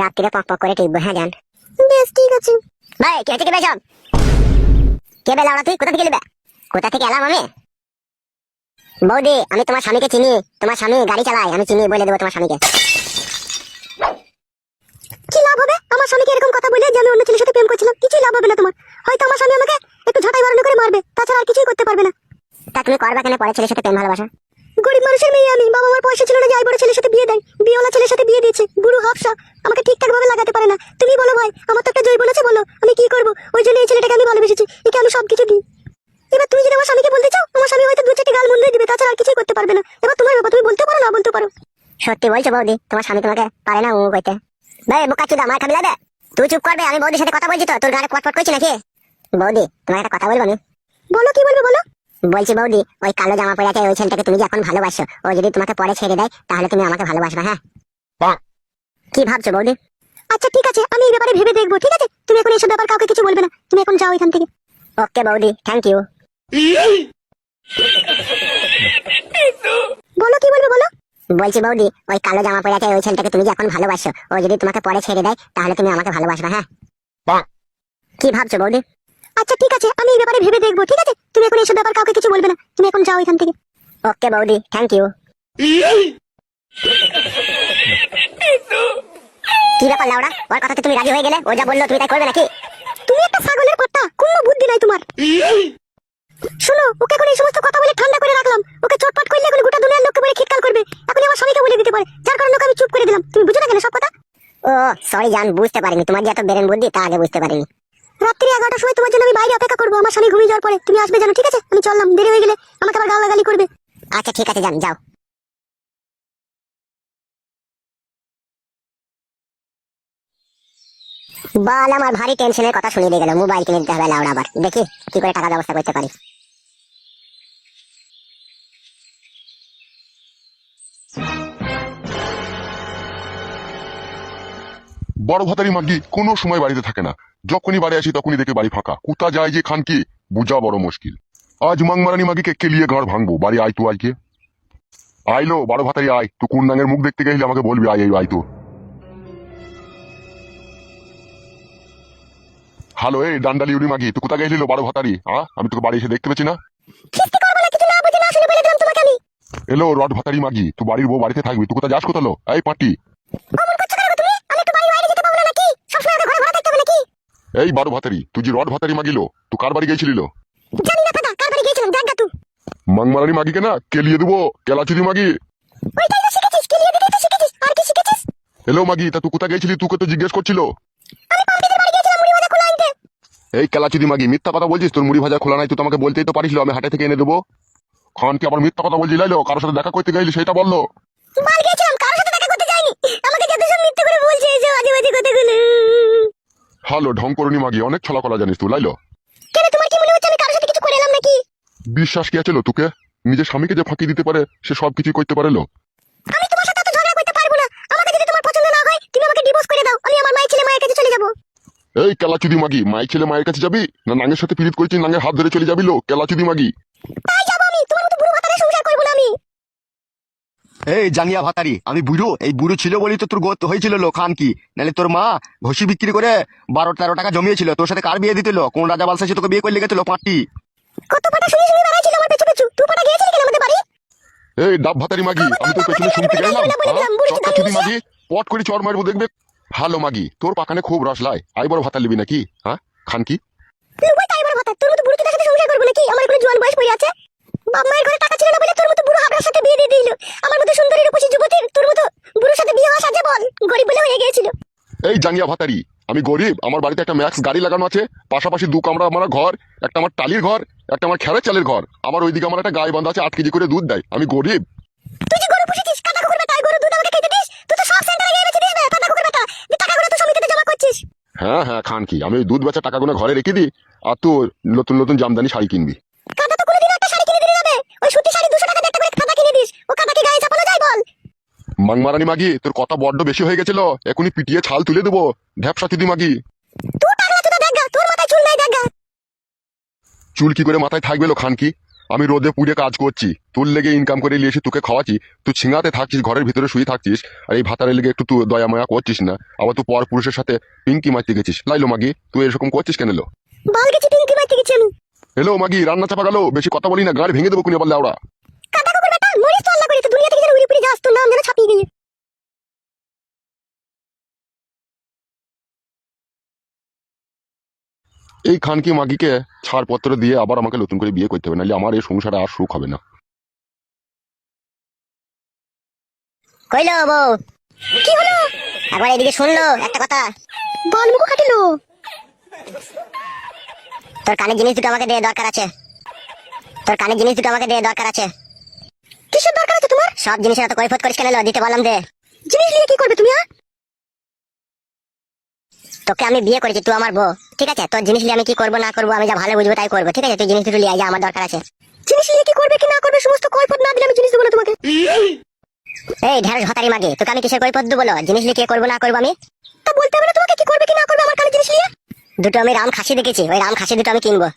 রাত্রিরে পক পক করে টিপবো। হ্যাঁ জান। বেশ ঠিক আছে। ভাই কে হচ্ছে, কে সব কে বেলা ওরা? তুই কোথা থেকে এলি? কোথা থেকে এলাম আমি? বৌদি আমি তোমার স্বামীকে চিনি, তোমার স্বামী গাড়ি চালায়, আমি চিনি, বলে দেবো তোমার স্বামীকে। কি লাভ হবে আমার স্বামীকে এরকম কথা বলে যে আমি অন্য ছেলের সাথে প্রেম করছিলাম? কিছুই লাভ হবে না তোমার। হয়তো আমার স্বামী আমাকে একটু ঝাঁটাই বাড়ানো করে মারবে, তাছাড়া আর কিছুই করতে পারবে না। তা তুমি করবা কেন পরে ছেলের সাথে প্রেম ভালোবাসা? গরিব মানুষের মেয়ে আমি, বাবা আমার পয়সা ছিল না যে আই বড় ছেলের সাথে বিয়ে দেয়। বিয়েওয়ালা ছেলের সাথে বিয়ে দিয়েছে, বুড়ো হাফসা, আমাকে ঠিকঠাক ভাবে লাগাতে পারে না। তুমি বলো ভাই, আমার তো একটা জৈবন আছে, বলো আমি কি করবো? ওই জন্য এই ছেলেটাকে আমি ভালোবেসেছি, একে আমি সবকিছু দিই। এবার তুমি যদি আমার স্বামীকে বলতে চাও, আমার স্বামী হয়তো দু চারটি গাল মন্দ দিবে, তাছাড়া আর কিছুই করতে পারবে না। এবার তোমার ব্যাপার, তুমি বলতে পারো না বলতে পারো। সত্যি বলছো বৌদি? তোমার স্বামী তোমাকে পারে না ও কইতে? ভাই বোকা চুদা, আমার খাবি লাগে? তুই চুপ করবে, আমি বৌদির সাথে কথা বলছি তো, তোর গাড়ি পটপট করছি নাকি? বৌদি তোমার একটা কথা বলবো আমি? বলো, কি বলবে বলো। বলছি বৌদি, ওই কালো জামা পরে আছে ওই ছেলেটাকে তুমি যে এখন ভালোবাসো, ও যদি তোমাকে পরে ছেড়ে দেয় তাহলে তুমি আমাকে ভালোবাসবে? হ্যাঁ কি ভাবছো বৌদি? আচ্ছা ঠিক আছে, আমি এই ব্যাপারে ভেবে দেখবো। ঠিক আছে, তুমি এখন এইসব ব্যাপার কাউকে কিছু বলবে না, তুমি এখন যাও এখান থেকে। ওকে বৌদি, থ্যাংক ইউ। বলো, কি বলবে বলো। বলছি বৌদি, ওই কালো জামা পরে আছে ওই ছেলেটাকে তুমি যে এখন ভালোবাসো, ও যদি তোমাকে পরে ছেড়ে দেয় তাহলে তুমি আমাকে ভালোবাসবে? হ্যাঁ কি ভাবছো বৌদি? আচ্ছা ঠিক আছে, আমি এই ব্যাপারে ভেবে দেখবো। ঠিক আছে, তুমি এখন এইসব ব্যাপার কাউকে কিছু বলবে না, তুমি এখন যাও এখান থেকে। ওকে বৌদি, থ্যাংক ইউ। কি ব্যাপার লাউড়া, ওর কথাতে তুমি রাজি হয়ে গেলে? ও যা বললো তুমি তাই করবে নাকি? তুমি একটা ছাগলের কর্তা, কোনো বুদ্ধি নাই তোমার। শোনো, ওকে এখন এই সমস্ত কথা বলে ঠান্ডা করে রাখলাম, ওকে চটপট করলে এখন গোটা দুনিয়ার লোককে বলে খিটকাল করবে। এখন আমার স্বামীকে বলে দিতে পারে, যার কারণে ওকে আমি চুপ করে দিলাম। তুমি বুঝো না কেন সব কথা? ও সরি জান, বুঝতে পারিনি, তোমার যে এত বেরেন বুদ্ধি তা আগে বুঝতে পারিনি। রাত্রি 11টার সময় তোমার জন্য আমি বাইরে অপেক্ষা করবো, আমার স্বামী ঘুমিয়ে যাওয়ার পরে তুমি আসবে জানো। ঠিক আছে, আমি চললাম, দেরি হয়ে গেলে আমাকে আবার গালাগালি করবে। আচ্ছা ঠিক আছে জান, যাও। বাল আমার ভারী টেনশনের কথা শুনিয়ে দিয়ে গেল। মোবাইল কিনে দিতে হবে লাউড়া, আবার দেখি কি করে টাকার ব্যবস্থা করতে পারি। বড় ভাতারি মাগি কোনো সময় বাড়িতে থাকে না, যখনই বাড়ি আসি তখনই দেখে বাড়ি ফাঁকা। কোথা যায় যে খান কি বুঝা বড় মুশকিল। আজ মাংমারানি মাগিকে কেলিয়ে গাঁড় ভাঙবো। বাড়ি আয়, তু আইকে আইলো বড় ভাতারি আয়। তুই কোন নাঙের মুখ দেখতে গেলে আমাকে বলবি, আয় আয় তো। হ্যালো এই ডান্ডালি উড়ি মাগি, তুই কোথা গেছিল বড় ভাতারি? আমি তোকে বাড়ি এসে দেখতে পেছি না। খিস্তি করবো না, কিছু না বুঝি না শুনে বলে দিলাম তোমাকে আমি। এলো রড ভাতারি মাগি, তুই বাড়ির বউ বাড়িতে থাকবি, তুই কোথা যাস কোথালো? এই পাটি, অমন করছো কেন গো তুমি? আমি একটু বাড়ি বাইরে যেতে পারবো না নাকি? সবসময় আমাকে ঘরে ঘরে থাকতে হবে নাকি? এই বড় ভাতারি, তুই যে রড ভাতারি মাগিলো, তুই কার বাড়ি গেছিলিল? জানি না দাদা, কার বাড়ি গিয়েছিলাম দেখ গা তুই। মাংমারানি মাগিকে না কেলিয়ে দেবো, কেলাচুদি মাগি। ওইটাই তো শিখেছিস, কেলিয়ে দিতে তো শিখেছিস, আর কি শিখেছিস? এলো মাগি, তা তুই কোথা গেছিলি? তুকে তো জিজ্ঞেস করছিল। আমি পাম্পিদের বাড়ি গিয়েছিলাম মুড়ি ভাজা খোলা আনতে। এই কেলাচুদি মাগি, মিথ্যা কথা বলছিস। তোর মুড়ি ভাজা খোলা নাই, তুই তো আমাকে বলতেই তো পারিস, আমি হাটে থেকে এনে দেবো। খান কি আবার মিথ্যা কথা বলছি? লাইলো কারোর সাথে দেখা করতে গেলি সেটা বললো। বাড়ি গিয়েছিলাম, কারোর সাথে দেখা করতে যাইনি। আমাকে যত সব মিথ্যে করে বলছে, এই যে আজে বাজে কথাগুলো। হ্যালো ঢং করনি মাগি, অনেক ছলা কলা জানিস তুই। লাইলো কেন, তোমার কি মনে হচ্ছে আমি কারোর সাথে কিছু করে এলাম নাকি? বিশ্বাস কি আছে লো তোকে? নিজের স্বামীকে যে ফাঁকি দিতে পারে সে সব কিছুই করতে পারে লো। আমি তোমার সাথে এত ঝগড়া করতে পারবো না। আমাকে যদি তোমার পছন্দ না হয়, তুমি আমাকে ডিভোর্স করে দাও, আমি আমার মায়ের ছেলে মায়ের কাছে চলে যাবো। এই কেলাচুদি মাগি, মায়ের ছেলে মায়ের কাছে যাবি না নাঙের সাথে পিরিত করেছিস নাঙের হাত ধরে চলে যাবি লো? কেলাচুদি মাগি তাই যাবো আমি, তোমার মতো বুড়ো ভাতারে সংসার করবো না আমি। এই জাঙ্গিয়া ভাতারি, আমি বুড়ো? এই বুড়ো ছিল বলি তো তোর গোত হয়েছিল লো খান কি? নাহলে তোর মা ঘষি বিক্রি করে 12-13 টাকা জমিয়েছিল। তোর সাথে কার বিয়ে দিতেলো? কোন রাজা বালসা তোকে বিয়ে করলে গেছিল পাঁচটি? কত পাটা শুনি শুনি বেড়াইছিল আমার পেছু পেছু, তুই পাটা গিয়েছিলি কেন আমাদের বাড়ি? এই ডাব ভাতারি মাগি, আমি তোর পেছনে শুনতে গেলাম? চুদি মাগি পট করে চর মারবো দেখবে। হ্যালো মাগি, তোর পাকানে খুব রস লাই, আই বড় ভাতা লিবি নাকি? খান কি লুবাই তাই বড় ভাতা, তোর মতো বুড়ো চোদার সাথে সংসার করবো নাকি? আমার কোনো জোয়ান বয়স পড়ে আছে। বাপ মায়ের ঘরে টাকা ছিল না বলে তোর মতো বুড়ো হাবড়ার সাথে বিয়ে দিয়ে দিল। আমার মতো সুন্দরী রূপসী যুবতীর তোর মতো বুড়োর সাথে বিয়ে হওয়া সাজে বল? গরিব বলে হয়ে গিয়েছিল। এই জাঙ্গিয়া ভাতারি, আমি গরিব? আমার বাড়িতে একটা ম্যাক্স গাড়ি লাগানো আছে, পাশাপাশি 2 কামরা আমার ঘর, একটা আমার টালির ঘর, একটা আমার খেরের চালের ঘর, আমার ওইদিকে আমার একটা গায়ে বান্ধা আছে 8 কেজি করে দুধ দেয়। আমি গরিব? তুই যে গরু পুষেছিস, কাটা কুকুর বেটা, গরু দুধ আমাকে খেতে দিস? তুই তো সব সেন্টারে গিয়ে বেচে দিস না, কাটা কুকুর বেটা। যে টাকাগুলো তো সমিতিতে জমা করছিস। হ্যাঁ হ্যাঁ খান কি, আমি ওই দুধ বেচা টাকাগুলো ঘরে রেখে দিই, আর তুই নতুন নতুন জামদানি শাড়ি কিনবি। কাটা তো কোনোদিন একটা শাড়ি কিনে দিলে যাবে? ওই সুতি শাড়ি 200 টাকা দিয়ে একটা করে কাটা কিনে দিস, ও কাটা কি গায়ে চাপানো যায় বল? মাংমারানি মাগি, তোর কথা বড্ড বেশি হয়ে গেছিল, এখনই পিটিয়ে ছাল তুলে দেবো। ঢ্যাপসা চুদি মাগি, তুই টাকলা চোদা দেখ গা, তোর মাথায় চুল নাই দেখ গা। চুল কি করে মাথায় থাকবে লো খান কি? আমি রোদে পুড়ে কাজ করছি, তোর লেগে ইনকাম করে নিয়ে এসে তোকে খাওয়াচ্ছি, তুই ছিঙাতে থাকছিস, ঘরের ভিতরে শুয়ে থাকছিস, আর এই ভাতারের লেগে একটু তুই দয়া মায়া করছিস না, আবার তুই পর পুরুষের সাথে পিঙ্কি মারতে গেছিস। লাইলো মাগি, তুই এরকম করছিস কেন? বাল গেছি পিঙ্কি মারতে গেছি আমি। এলো মাগি, রান্না চাপা গেল, বেশি কথা বলি না, গাড়ি ভেঙে দেবো কুনি বললে ওরা। কাটা কুকুর বেটা, মরিস তো আল্লাহ করে, তো দুনিয়া থেকে যেন উড়ে পুড়ে যাস, তোর নাম যেন ছাপিয়ে গিয়ে। এই খানকি মাগিকে ছাড়পত্র দিয়ে আবার আমাকে নতুন করে বিয়ে করতে হবে, নাহলে আমার এই সংসারে আর সুখ হবে না। কইলো বউ? কি হলো? একবার এদিকে শুনলো একটা কথা। বাল মুখ কাটিলো। তোর কানের জিনিস দুটো আমাকে দে, দরকার আছে। তোর কানের জিনিস দুটো আমাকে দে, দরকার আছে। কিসের দরকার আছে তোমার? সব জিনিসের এত কৈফত করিস কেন? দিতে বললাম দে। জিনিস নিয়ে কি করবে তুমি? তোকে আমি বিয়ে করেছি, তুই আমার বউ, ঠিক আছে? তোর জিনিস নিয়ে আমি কি করবো না করবো আমি যা ভালো বুঝবো তাই করবো, ঠিক আছে? তুই জিনিস দুটো নিয়ে আয়, যা আমার দরকার আছে। জিনিস নিয়ে কি করবে কি না করবে সমস্ত কৈফত না দিলে আমি জিনিস দেবো না তোমাকে। এই ঢেঁড়স ভাতারি মাগে, তোকে আমি কিসের কৈফত দেবো? জিনিস নিয়ে কি করবো না করবো আমি তা বলতে হবে না তোমাকে কি করবে কি না করবে আমার কানে জিনিস নিয়ে? দুটো আমি রাম খাসি দেখেছি, ওই রাম খাসি দুটো আমি কিনবো।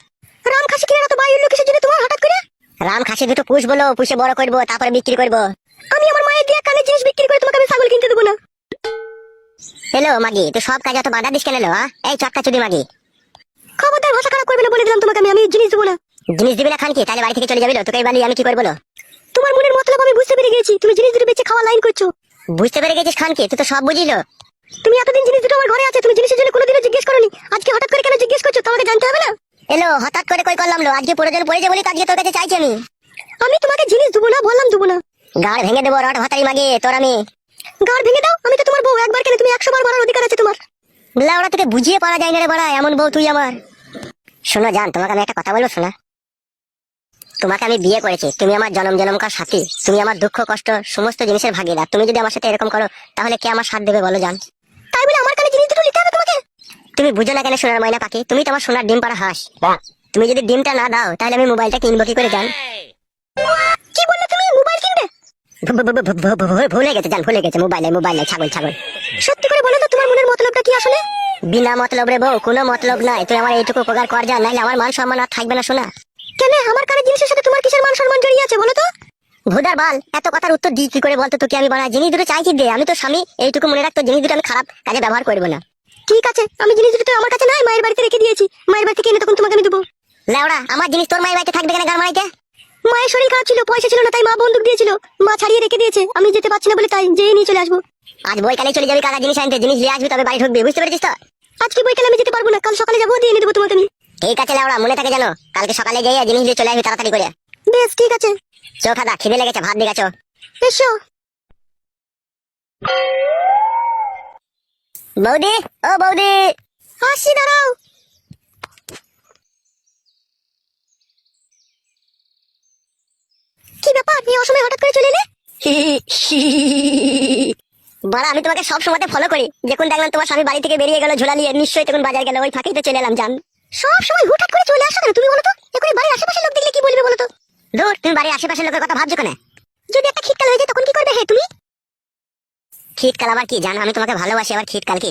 রাম খাসি কিনে তো বাই হলো কিসের জন্য তোমার হঠাৎ করে? রাম খাসি দুটো পুষ বলো, পুষে বড় করবো, তারপরে বিক্রি করবো। আমি আমার মায়ের দিয়ে কানে জিনিস বিক্রি করে তোমাকে আমি ছাগল কিনতে দেবো না। হ্যালো মাগি, তুই সব কাজ এত বাধা দিস কেন? এই চটকা চুদি মাগি, খবরদার ভাষা খারাপ করবে না বলে দিলাম তোমাকে, আমি জিনিস দেবো না। জিনিস দিবি না খানকি? তাহলে বাড়ি থেকে চলে যাবি, তোকে বালি আমি কি করবো? তোমার মনের মতলব আমি বুঝতে পেরে গেছি, তুমি জিনিস দুটো বেচে খাওয়া লাইন করছো। বুঝতে পেরে গেছিস খানকি? তুই তো সব বুঝিল। তুমি এতদিন জিনিস দুটো আমার ঘরে আছে, তুমি জিনিসের জন্য কোনোদিনও জিজ্ঞেস করোনি, আজকে হঠাৎ করে কেন জিজ্ঞেস করছো? তোমাকে জানতে হবে না? এলো হঠাৎ করে কই করলাম লো? আজকে প্রয়োজন পড়েছে বলি আজকে তোর কাছে চাইছি আমি। আমি তোমাকে জিনিস দেবো না বললাম, দেবো না। গাড় ভেঙে দেবো রড ভাতারি মাগি তোর আমি। গাড় ভেঙে দাও, আমি তো তোমার বউ, একবার কেন তুমি 100 বার বলার অধিকার আছে তোমার। ওরা তোকে বুঝিয়ে পারা যায় না রে বড়া, এমন বউ তুই আমার। শোনো জান, তোমাকে আমি একটা কথা বলবো, শোনা। তোমাকে আমি বিয়ে করেছি, তুমি আমার জনম জনমকার সাথী, তুমি আমার দুঃখ কষ্ট সমস্ত জিনিসের ভাগিদার। তুমি যদি আমার সাথে এরকম করো তাহলে কে আমার সাথ দেবে বলো জান? তাই বলে আমার কানে জিনিস দুটো নিতে হবে তোমাকে? তুমি বুঝো না কেন সোনার ময়না পাখি? তুমি তো আমার সোনার ডিম পাড়া হাঁস। তুমি যদি ডিমটা না দাও তাহলে আমি মোবাইলটা কিনবো কি করে জান? কি বললে তুমি? মোবাইল কিনবে? ভুলে গেছে জান, ভুলে গেছে। মোবাইলে মোবাইলে ছাগল ছাগল। সত্যি করে বলো তো তোমার মনের মতলবটা কি আসলে? বিনা মতলব রে বউ, কোনো মতলব নাই। তুই আমার এইটুকু উপকার কর যা, নাইলে আমার মান সম্মান আর থাকবে না শোনা। কেন আমার কানে জিনিসের সাথে তোমার কিসের মান সম্মান জড়িয়ে আছে বলো তো? ভুদার বাল, এত কথার উত্তর দিই কি করে বলতো তোকে? আমি বানা জিনিস দুটো চাইছি দে, আমি তো স্বামী, এইটুকু মনে রাখতো জিনিস দুটো আমি খারাপ কাজে ব্যবহার করবো না। ঠিক আছে, আমি জিনিস দুটো আমার কাছে নাই, মায়ের বাড়িতে রেখে দিয়েছি, মায়ের বাড়ি থেকে এনে তখন তোমাকে আমি দেবো। লেওড়া, আমার জিনিস তোর মায়ের বাড়িতে থাকবে কেন? গার মারাইতে? মায়ের শরীর খারাপ ছিল, পয়সা ছিল না, তাই মা বন্দুক দিয়েছিল, মা ছাড়িয়ে রেখে দিয়েছে, আমি যেতে পারছি না বলে তাই যেয়ে নিয়ে চলে আসবো। আজ বইকালে চলে যাবি কাকা জিনিস আনতে, জিনিস নিয়ে আসবি তবে বাড়ি ঢুকবি, বুঝতে পেরেছিস তো? আজকে বইকালে আমি যেতে পারবো না, কাল সকালে যাবো, দিয়ে এনে দেবো তোমাকে আমি। ঠিক আছে লেওড়া, মনে থাকে জানো, কালকে সকালে যাইয়া জিনিস দিয়ে চলে আসবি তাড়াতাড়ি করে। বেশ ঠিক আছে। চো খাদা, খিদে লেগেছে, ভাত দিয়ে গেছো। এসো। বৌদি, ও বৌদি। আসছি, দাঁড়াও। কি ব্যাপার, এই অসময়ে হঠাৎ করে চলে এলে? বাড়া, আমি তোমাকে সব সময় ফলো করি, যখন দেখলাম তোমার স্বামী বাড়ি থেকে বেরিয়ে গেল ঝোলা নিয়ে, নিশ্চয়ই তখন বাজার গেল, ওই ফাঁকেই তো চলে এলাম জান। সব সময় হুটহাট করে চলে আসো কেন তুমি বলো তো? এখন বাড়ির আশেপাশে লোক দেখলে কি বলবে বলো তো? ধুর, তুমি বাড়ির আশেপাশের লোকের কথা ভাবছো কেন? যদি একটা শীতকাল হয়ে যায় তখন কি করবে হে তুমি? শীতকাল আবার কি জান? আমি তোমাকে ভালোবাসি, আবার শীতকাল কি?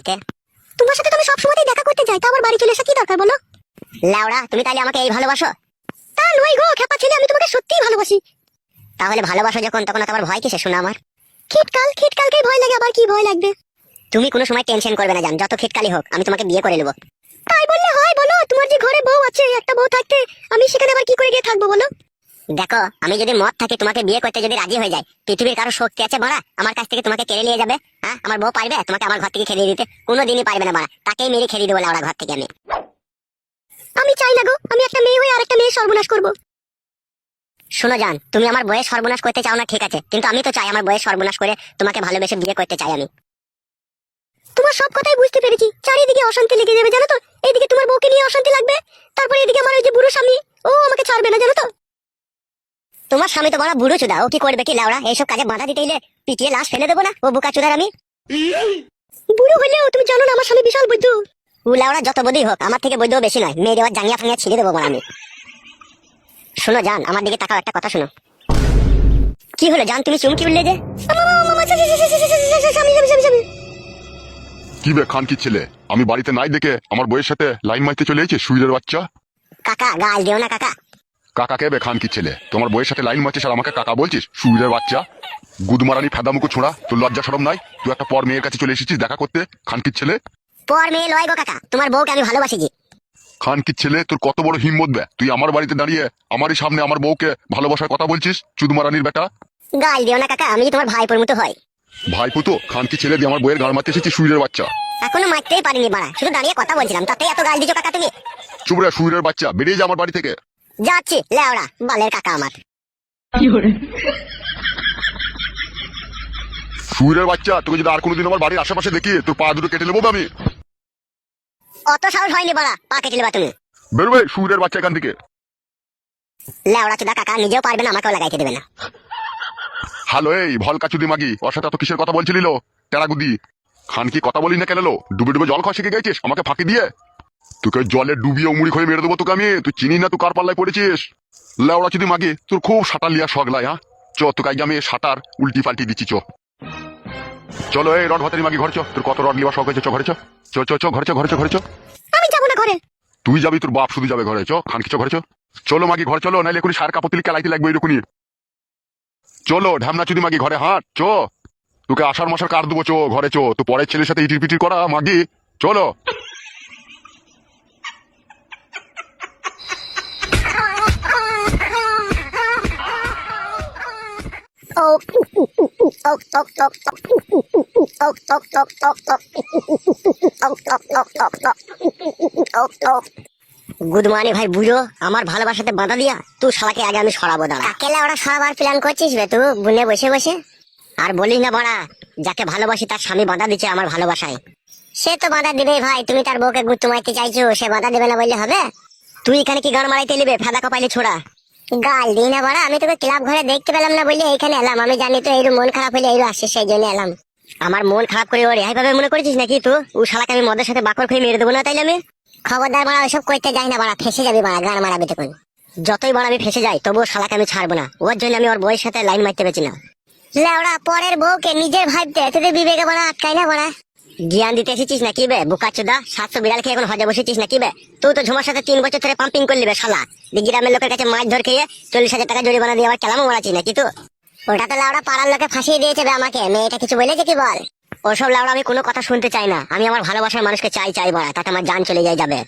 তোমার সাথে তো আমি সবসময় দেখা করতে যাই, তা আবার বাড়ি চলে আসা কি দরকার বলো? লাউড়া, তুমি তাহলে আমাকে এই ভালোবাসো? তা নয় গো খেপা ছেলে, আমি তোমাকে সত্যিই ভালোবাসি। তাহলে ভালোবাসো যখন, তখন তোমার ভয় কিসে শোনা আমার? শীতকালকে ভয় লাগে, আবার কি ভয় লাগবে? তুমি কোনো সময় টেনশন করবে না জান, যত শীতকালই হোক আমি তোমাকে বিয়ে করে নেবো। তাই বললে হয় বলো? তোমার যে ঘরে বউ আছে, একটা বউ থাকতে আমি সেখানে আবার কি করে গিয়ে থাকবো বলো? দেখো, আমি যদি মত থাকি তোমাকে বিয়ে করতে যদি রাজি হয়ে যায়, পৃথিবীর কারো শক্তি আছে মারা আমার কাছ থেকে তোমাকে কেড়ে নিয়ে যাবে? হ্যাঁ, আমার বউ পারবে তোমাকে আমার ঘর থেকে খেলিয়ে দিতে? কোনোদিনই পারবে না মারা, তাকেই মেরে খেলিয়ে দেবো লাউড়া ঘর থেকে আমি। আমি চাই না গো, আমি একটা মেয়ে হয়ে আরেকটা মেয়ে সর্বনাশ করবো। শোনো জান, তুমি আমার বয়স সর্বনাশ করতে চাও না ঠিক আছে, কিন্তু আমি তো চাই আমার বয়স সর্বনাশ করে তোমাকে ভালোবেসে বিয়ে করতে চাই আমি। তোমার সব কথাই বুঝতে পেরেছি, চারিদিকে অশান্তি লেগে যাবে জানো তো? এইদিকে তোমার বউকে নিয়ে অশান্তি লাগবে, তারপরে এদিকে আমার ওই যে বুড়ো স্বামী, ও আমাকে ছাড়বে না জানো তো? তোমার স্বামী তো বড় বুড়ো চুদা, ও কি করবে কি লাউড়া? এইসব কাজে বাধা দিতে এলে পিটিয়ে লাশ ফেলে দেবো না, ও বোকা চুদার আমি। বুড়ো হলেও তুমি জানো না আমার স্বামী বিশাল বৈদ্য। ও লাউড়া যত বৈধই হোক, আমার থেকে বৈধ বেশি নয়, মেয়ে দেওয়ার জাঙ্গিয়া ফাঙ্গিয়া ছিঁড়ে দেবো আমি। শোনো জান, আমার দিকে তাকাও, একটা কথা শোনো। কি হলো জান, তুমি চুমকি উঠলে যে? কি বে খানকি ছেলে, আমি বাড়িতে নাই দেখে আমার বইয়ের সাথে লাইন মারতে চলে এসেছে সুইরের বাচ্চা। কাকা গাল দিও না কাকা। কাকাকে বে খান কি ছেলে, তোমার বইয়ের সাথে লাইন মারছিস আর আমাকে কাকা বলছিস? সুইরের বাচ্চা, গুদমারানি ফেদামুকু ছোড়া, তোর লজ্জা শরম নাই? তুই একটা পর মেয়ের কাছে চলে এসেছিস দেখা করতে, খান কি ছেলে। পর মেয়ে লয় গো কাকা, তোমার বউকে আমি ভালোবাসি জি। খান কি ছেলে, তোর কত বড় হিম্মত বে, তুই আমার বাড়িতে দাঁড়িয়ে আমারই সামনে আমার বউকে ভালোবাসার কথা বলছিস? চুদমারানির বেটা। গাল দিও না কাকা, আমি তোমার ভাইপোর মতো হয়। ভাই পুতো, খান কি ছেলে দিয়ে আমার বইয়ের গাড় মারতে এসেছিস সুইরের বাচ্চা। এখনো মারতেই পারিনি বাড়া, শুধু দাঁড়িয়ে কথা বলছিলাম, তাতে এত গাল দিছো কাকা তুমি? চুপ রে সুইরের বাচ্চা, বেরিয়ে যা আমার বাড়ি থেকে। যাচ্ছি লেওড়া বালের কাকা আমার। সুইরের বাচ্চা, তোকে যদি আর কোনোদিন আমার বাড়ির আশেপাশে দেখি তোর পা দুটো কেটে নেবো আমি। অত সাহস হয়নি বাড়া, পা কেটে নেবা তুমি। বেরোবে সুইরের বাচ্চা এখান থেকে। লেওড়া চুদা কাকা নিজেও পারবে না, আমাকেও লাগাইতে দেবে না। হ্যালো এই ভলকা চুদি মাগি, ওর সাথে এত কিসের কথা বলছিলিল? টেরাগুদি খান কি কথা বলি না কেন? ডুবে ডুবে জল খাওয়া শিখে গেছিস আমাকে ফাঁকি দিয়ে? তোকে জলে ডুবিয়ে উমুড়ি হয়ে মেরে দেবো তোকে আমি, তুই চিনি না তুই কার পাল্লায় পড়েছিস। লেওড়া চুদি মাগি, তোর খুব সাঁটার লিয়া শখ লাই, হ্যাঁ চ তোকে আগে আমি সাঁটার উল্টি পাল্টি দিচ্ছি। চলো এই রড ভাতারি মাগি ঘরে চ, তোর কত রড লিবা শখ হয়েছে, চ ঘরে চ, চ চ চ ঘরে চ, ঘরে চ, ঘরে চ। আমি যাবো না ঘরে। তুই যাবি, তোর বাপ শুধু যাবে ঘরে, চ খান কি চ ঘরে চ। চলো মাগি ঘরে চলো, নাইলে এখনই সার কাপড় কেলাইতে লাগবে এরকমই। চলো ঢামনা চুদি মাগি ঘরে হাঁট চ, তোকে আষাঢ় মাসের কার দেবো, চো ঘরে চো, তো পরের ছেলের সাথে ইটির পিটির করা মাগি, চলো। গুদমানি ভাই বুঝো, আমার ভালোবাসাতে বাধা দিয়া তুই শালাকে আগে আমি সরাবো দাঁড়া। কাকেলা ওরা সরাবার প্ল্যান করছিস বে তুই বুনে বসে বসে? আর বলিস না বড়া, যাকে ভালোবাসি তার স্বামী বাধা দিচ্ছে আমার ভালোবাসায়। সে তো বাধা দিবে ভাই, তুমি তার বউকে গুত্তু মারতে চাইছো, সে বাধা দেবে না বললে হবে? তুই এখানে কি গান মারাইতে নিবে ফেদা কপাইলে ছোড়া? গাল দিই না বড়া, আমি তোকে ক্লাব ঘরে দেখতে পেলাম না বললে এইখানে এলাম। আমি জানি তো এইরু মন খারাপ হলে এইরু আসছে, সেই জন্য এলাম। আমার মন খারাপ করে ওর এইভাবে মনে করেছিস নাকি তুই? ও শালাকে আমি মদের সাথে বাকর খেয়ে মেরে দেবো না তাইলে আমি? খবরদার বাড়া, ওইসব করতে যাই না বাড়া, ফেসে যাবি বাড়া, গান মারাবি তখন। যতই বড় আমি ফেসে যাই তবুও শালাকে আমি ছাড়বো না, ওর জন্য আমি ওর বউয়ের সাথে লাইন মারতে পেরেছি না। লেওড়া পরের বউকে নিজের ভাবতে তোদের বিবেকে বড়া আটকাই না বড়া? জ্ঞান দিতে এসেছিস নাকি বে বোকাচোদা? 700 বিড়াল খেয়ে এখন হজে বসেছিস নাকি বে? তুই তো ঝুমার সাথে 3 বছর ধরে পাম্পিং করলি বে শালা, গ্রামের লোকের কাছে মাছ ধর খেয়ে 40,000 টাকা জরিমানা দিয়ে আবার কেলামও মারাচ্ছিস নাকি তুই? ওটা তো লাউড়া পাড়ার লোকে ফাঁসিয়ে দিয়েছে বে আমাকে, মেয়েটা কিছু বলেছে কি বল? ওসব লাউড়া আমি কোনো কথা শুনতে চাই না, আমি আমার ভালোবাসার মানুষকে চাই চাই বড়া, তাতে আমার জান চলে যায় যাবে।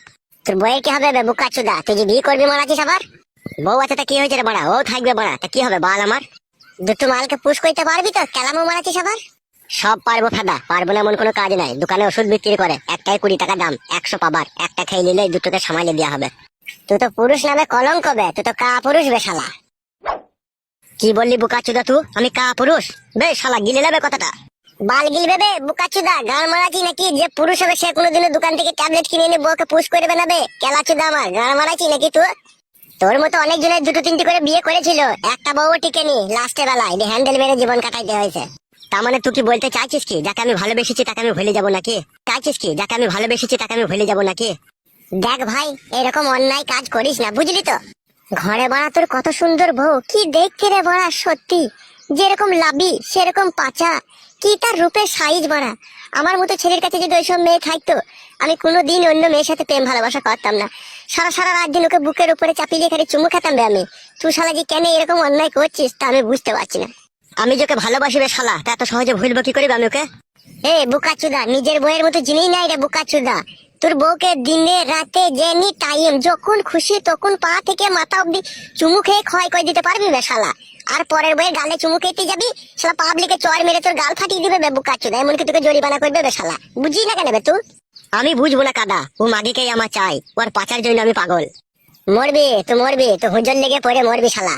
তোর বউয়ের কি হবে বে বোকাচোদা? তুই যে বিয়ে করবি মারাচ্ছিস আবার? বউ আছে তা কি হয়েছে রে বড়া, ও থাকবে বড়া, তা কি হবে বল আমার? দুটো মালকে পুশ করতে পারবি তো, কেলামও মারাচ্ছিস আবার? সব পারবো ফেদা, পারবো না এমন কোনো কাজ নাই। দোকানে ওষুধ বিক্রি করে, একটাই 20 টাকা দাম, 100 পাবার, একটা খেয়ে নিলে দুটোকে সামালে দেওয়া হবে। তুই তো পুরুষ নামে কলঙ্ক বে, তুই তো কা পুরুষ বে শালা। কি বললি বোকাচোদা তুই? আমি কা পুরুষ বে শালা, গিলে নেবে কথাটা। বাল গিলবে বে বোকাচোদা, গান মারাচ্ছি নাকি? যে পুরুষ হবে সে কোনোদিনও দোকান থেকে ট্যাবলেট কিনে এনে বউকে পুশ করবে না বে কেলাচোদা আমার, গান মারাচ্ছি নাকি তুই? তোর মতো অনেক জনের 2-3টি করে বিয়ে করেছিল, একটা বউ টিকেনি, লাস্টের বেলায় হ্যান্ডেল মেরে জীবন কাটাইতে হয়েছে। তার মানে তুই কি বলতে চাইছিস কি যাকে আমি ভালোবেসেছি তাকে আমি ভুলে যাবো নাকি? চাইছিস কি যাকে আমি ভালোবেসেছি তাকে আমি ভুলে যাবো নাকি? দেখ ভাই, এরকম অন্যায় কাজ করিস না, বুঝলি তো? ঘরে বাড়া তোর কত সুন্দর বউ, কি দেখতে রে বাড়া, সত্যি যেরকম লাভি সেরকম পাচা, কি তার রূপের সাইজ বাড়া। আমার মতো ছেলের কাছে যদি ওইসব মেয়ে থাকতো, আমি কোনোদিন অন্য মেয়ের সাথে প্রেম ভালোবাসা করতাম না। সারা সারা রাত দিন ওকে বুকের উপরে চাপিয়ে দিয়ে খালি চুমু খেতাম বে আমি। তুই শালা যে কেন এরকম অন্যায় করছিস তা আমি বুঝতে পারছি না। আমি যাকে ভালোবাসি বে শালা, তা এত সহজে ভুলবো কি করিবে আমি ওকে? এ বোকাচোদা, নিজের বউয়ের মতো জিনিস নাই রে বোকাচোদা। তোর বউকে দিনে রাতে যেনি টাইম যখন খুশি তখন পা থেকে মাথা অব্দি চুমু খেয়ে ক্ষয় করে দিতে পারবি বে শালা। আর পরের বইয়ের গালে চুমু খেতে যাবি, শালা পাবলিকে চড় মেরে তোর গাল ফাটিয়ে দিবে বে বোকাচোদা, এমনকি তোকে জরিমানা করবে বে শালা। বুঝি না কেন বে তুই? আমি বুঝবো না কাদা, ও মাগিকেই আমার চাই, ওর পাচার জন্য আমি পাগল। মরবি তো মরবি, তো হুজল লেগে পড়ে মরবি শালা।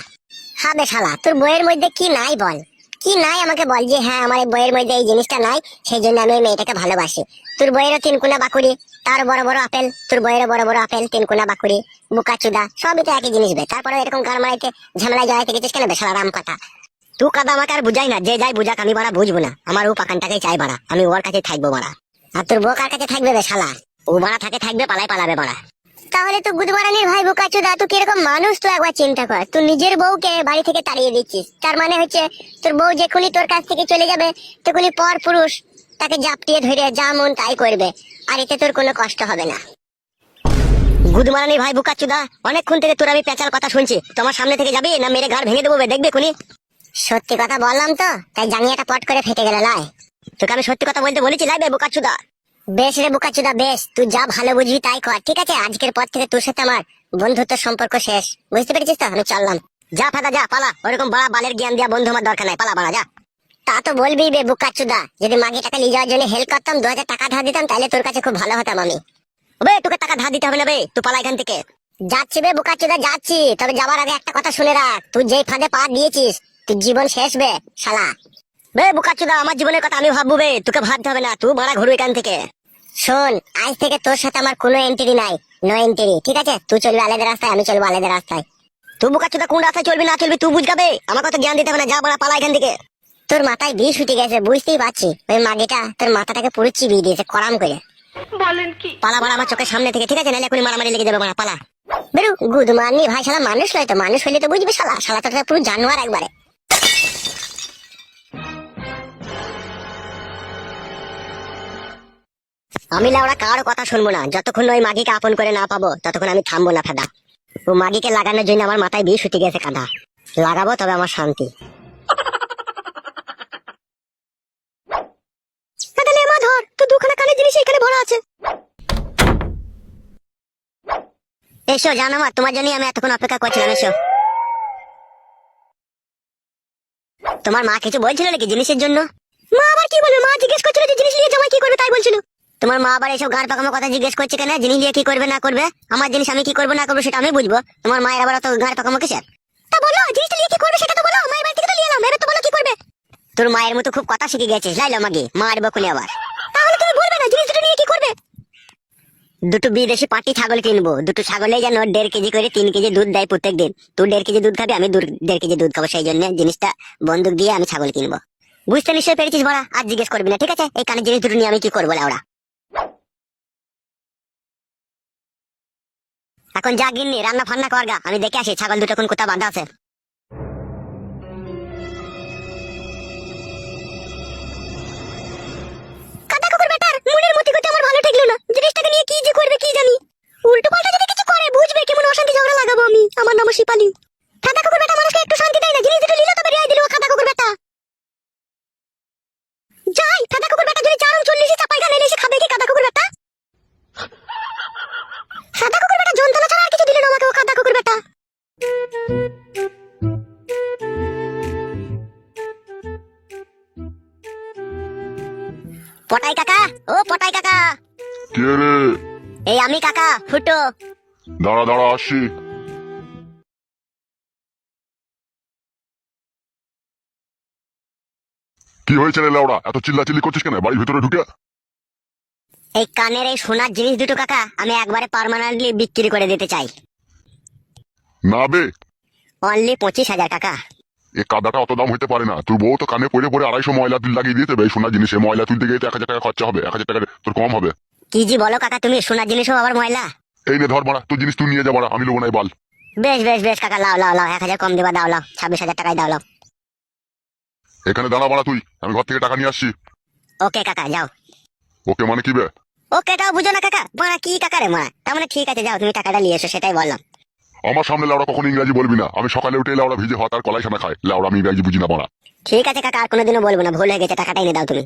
হ্যাঁ বে শালা, তোর বইয়ের মধ্যে কি নাই বল, কি নাই আমাকে বল, যে হ্যাঁ আমার বইয়ের মধ্যে এই জিনিসটা নাই সেই জন্য আমি ওই মেয়েটাকে ভালোবাসি। তোর বইয়েরও 3 কোনা বাকুড়ি, তার বড় বড় আপেল, তোর বইয়েরও বড় বড় আপেল, 3 কোনা বাকুড়ি, বোকাচোদা, সবই তো একই জিনিস বে। তারপরে এরকম গান মারাইতে ঝামেলায় জড়াইতে গেছিস কেন বে শালা রাম কথা? তুই কাদা আমাকে আর বুঝাই না, যে যাই বুঝাক আমি বাড়া বুঝবো না, আমার ও পাকানটাকেই চাই বাড়া, আমি ওর কাছে থাকবো বাড়া। আর তোর বউ কার কাছে থাকবে বে শালা? ও বাড়া থাকবে পালাই পালাবে বাড়া। তাহলে তো গুদমারানির ভাই বোকাচোদা, তুই কিরকম মানুষ তুই একবার চিন্তা কর। তুই নিজের বউকে বাড়ি থেকে তাড়িয়ে দিচ্ছিস, তার মানে হচ্ছে তোর বউ যখনই তোর কাছ থেকে চলে যাবে তখনই পর পুরুষ তাকে জাপটিয়ে ধরে যা মন তাই করবে, আর এতে তোর কোনো কষ্ট হবে না। গুদমারানি ভাই বুকাচুদা, অনেকক্ষণ থেকে তোর আমি পেঁচার কথা শুনছি। তোমার সামনে থেকে যাবি না মেরে ঘাড় ভেঙে দেবো বে, দেখবে কোনি। সত্যি কথা বললাম তো, তাই জাঙ্গিয়াটা পট করে ফেটে গেল লাই। তোকে আমি সত্যি কথা বলতে বলেছি লাই বে বুকাচুদা। বেশ রে বোকাচোদা বেশ, তুই যা ভালো বুঝবি তাই কর, ঠিক আছে? আজকের পর থেকে তোর সাথে আমার বন্ধুত্ব সম্পর্ক শেষ, বুঝতে পেরেছিস তো? আমি চললাম। যা ফাদা যা, পালা। ওরকম বড় বালের জ্ঞান দিয়া বন্ধু আমার দরকার নাই, পালা বাড়া যা। তা তো বলবি বে বোকাচোদা, যদি মাগে টাকা নিয়ে যাওয়ার জন্য হেল্প করতাম, 2000 টাকা ধার দিতাম, তাহলে তোর কাছে খুব ভালো হতাম আমি। বে তোকে টাকা ধার দিতে হবে না বে, তুই পালা এখান থেকে। যাচ্ছি বে বোকাচোদা যাচ্ছি, তবে যাবার আগে একটা কথা শুনে রাখ, তুই যেই ফাঁদে পা দিয়েছিস তুই জীবন শেষ বে শালা। বে বুকাচুদা, আমার জীবনের কথা আমি ভাববো বে, তোকে ভাবতে হবে না, তুই ভাড়া ঘুরু এখান থেকে। শোন, আজ থেকে তোর সাথে আমার কোনো এন্ট্রি নাই, নো এন্ট্রি, ঠিক আছে? তুই চলবি আলাদা রাস্তায়, আমি চলবো আলাদা রাস্তায়। তুই বুকাচুদা কোন রাস্তায় চলবি না চলবি তুই বুঝগাবে, আমার কথা জ্ঞান দিতে হবে না, যা বাড়া পালা এখান থেকে। তোর মাথায় বিষ উঠে গেছে, বুঝতেই পারছি। ওই মাগিটা তোর মাথাটাকে পুরো চিবিয়ে দিয়েছে করাম করে। পালা বাড়া আমার চোখের সামনে থেকে, ঠিক আছে? নাহলে এখনই মারামারি লেগে যাবে বাড়া, পালা। বেরু গুদমানি ভাই, শালা মানুষ নয় তো, মানুষ হইলে তো বুঝবি শালা, শালা তো পুরো জানোয়ার একবারে। আমি লাউড়া কারো কথা শুনবো না, যতক্ষণ ওই মাগিকে আপন করে না পাবো ততক্ষণ আমি থামবো না ফেদা। ও মাগিকে লাগানোর জন্য আমার মাথায় বিষ উঠে গেছে কাঁধা, লাগাবো তবে আমার শান্তি। তাহলে মা ধর, তো দুখানা কানের জিনিস এখানে ভরা আছে। এসো জানো মা, তোমার জন্য আমি এতক্ষণ অপেক্ষা করছিলাম, এসো। তোমার মা কিছু বলছিল নাকি জিনিসের জন্য? মা আবার কি বলবে? মা জিজ্ঞেস করছিল যে জিনিস নিয়ে জামাই কি করবে, তাই বলছিল। তোমার মা আবার এইসব গাড় পাকামো কথা জিজ্ঞেস করছে কেন? জিনিস নিয়ে কি করবে না করবে, আমার জিনিস আমি কি করবো না করবো সেটা আমি বুঝবো, তোমার মায়ের আবার অত গাড় পাকামো কিসের? তা বলো জিনিসটা নিয়ে কি করবে সেটা তো বলো, মায়ের বাড়ি থেকে তো নিয়ে এলাম, এবার তো বলো কি করবে। তোর মায়ের মতো খুব কথা শিখে গেছিস, লাইলো মাগি মারবো খুনি আবার। তাহলে তুমি বলবে না জিনিস দুটো নিয়ে কি করবে? দুটো বিদেশি পাটি ছাগল কিনবো, দুটো ছাগলে যেন 1.5 কেজি করে 3 কেজি দুধ দেয় প্রত্যেক দিন। তুই 1.5 কেজি দুধ খাবি, আমি 1.5 কেজি দুধ খাবো, সেই জন্য জিনিসটা বন্দুক দিয়ে আমি ছাগল কিনবো। বুঝতে নিশ্চয়ই পেরেছিস বড়া, আর জিজ্ঞেস করবি না, ঠিক আছে? এই কানের জিনিস দুটো নিয়ে আমি কি করবো লাউড়া। এখন যা গিন্নি রান্না ফান্না করগা, আমি দেখে আসি ছাগল দুটো কোন কোথা বাঁধা আছে। কাদা কুকুর বেটার মনের মতি গতি আমার ভালো ঠেকলো না, জিনিসটাকে নিয়ে কি যে করবে কি জানি। উল্টো পাল্টা যদি কিছু করে বুঝবে কেমন অশান্তি ঝগড়া লাগাবো আমি। আমার নাম শিপালি। কাদা কুকুর বেটা মানুষকে একটু শান্তি দেয় না, জিনিস দুটো নিলে তবে রেয়াই দিল কাদা কুকুর বেটা। যাই, কাদা কুকুর বেটা যদি 440 চাপাই গানে এসে খাবে কি কাদা কুকুর বেটা? কাদা কুকুর বেটা যন্ত্রণা ছাড়া আর কিছু দিল না আমাকে ও কাদা কুকুর বেটা। পটাই কাকা, ও পটাই কাকা। কে রে? এই আমি কাকা ফুটো। দাঁড়া দাঁড়া আসছি। কি হয়েছে রে লাউড়া, এত চিল্লাচিল্লি করছিস কেন বাড়ির ভিতরে ঢুকে? এই কানের এই সোনার জিনিস দুটো কাকা আমি একবারে পার্মানেন্টলি বিক্রি করে দিতে চাই। না বে, অনলি 25,000 টাকা। এ কাদাটা অত দাম হইতে পারে না। তোর বউ তো কানে পড়ে পড়ে 250 ময়লা তুল লাগিয়ে দিতে হবে। এই সোনার জিনিসে ময়লা তুলতে গিয়ে তো 1000 টাকা খরচা হবে, 1000 টাকা তোর কম হবে। কি জি বলো কাকা তুমি, সোনার জিনিসও আবার ময়লা? এই নে ধর মারা, তোর জিনিস তুই নিয়ে যা মারা, আমি লোবো নাই বাল। বেশ বেশ বেশ কাকা, লাও লাও লাও, 1000 কম দিবা, দাও লাও, 26,000 টাকায় দাও লাও। এখানে দাঁড়া মারা তুই, আমি ঘর থেকে টাকা নিয়ে আসছি। ওকে কাকা যাও। ওকে মানে কি বে? ওকেটাও বুঝো না কাকা, মারা কি কাকা রে মারা, তার মানে ঠিক আছে যাও, তুমি টাকাটা নিয়ে এসো, সেটাই বললাম। আমার সামনে লাউড়া কখনো ইংরাজি বলবি না। আমি সকালে উঠে লাউড়া ভিজে ভাত আর কলাই সানা খাই, লাউড়া আমি ইংরাজি বুঝি না মারা। ঠিক আছে কাকা, আর কোনোদিনও বলবো না, ভুল হয়ে গেছে, টাকাটা এনে দাও তুমি।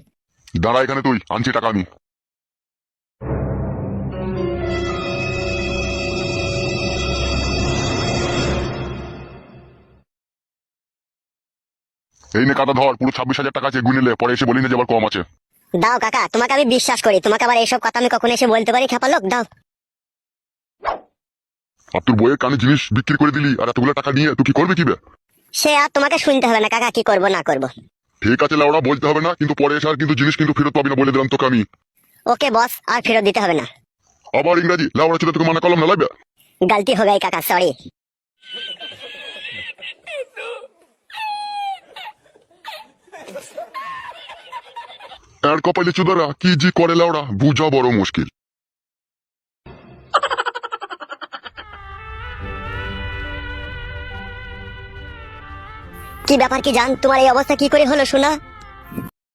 দাঁড়া এখানে তুই, আনছি টাকা আমি। এই নে কাটা ধর, পুরো 26,000 টাকা আছে, গুনিলে পরে এসে বলি না যে আবার কম আছে। দাও কাকা, তোমাকে আমি বিশ্বাস করি, তোমাকে আবার এইসব কথা আমি কখনো এসে বলতে পারি খেপা লোক? দাও। আর তোর বইয়ের কানে জিনিস বিক্রি করে দিলি আর এতগুলো টাকা নিয়ে তুই কি করবি কি বে? সে আর তোমাকে শুনতে হবে না কাকা, কি করবো না করবো। ঠিক আছে লাউড়া, বলতে হবে না, কিন্তু পরে এসে আর কিন্তু জিনিস কিন্তু ফেরত পাবি না বলে দিলাম তোকে আমি। ওকে বস, আর ফেরত দিতে হবে না। আবার ইংরাজি লাউড়া ছিল, তোকে মানা করলাম না লাগবে। गलती हो गई काका, सॉरी। আর কপালে চুদারা কি জি করে লাউড়া, বুঝা বড় মুশকিল। কি ব্যাপার কি জান, তোমার এই অবস্থা কি করে হলো শোনা?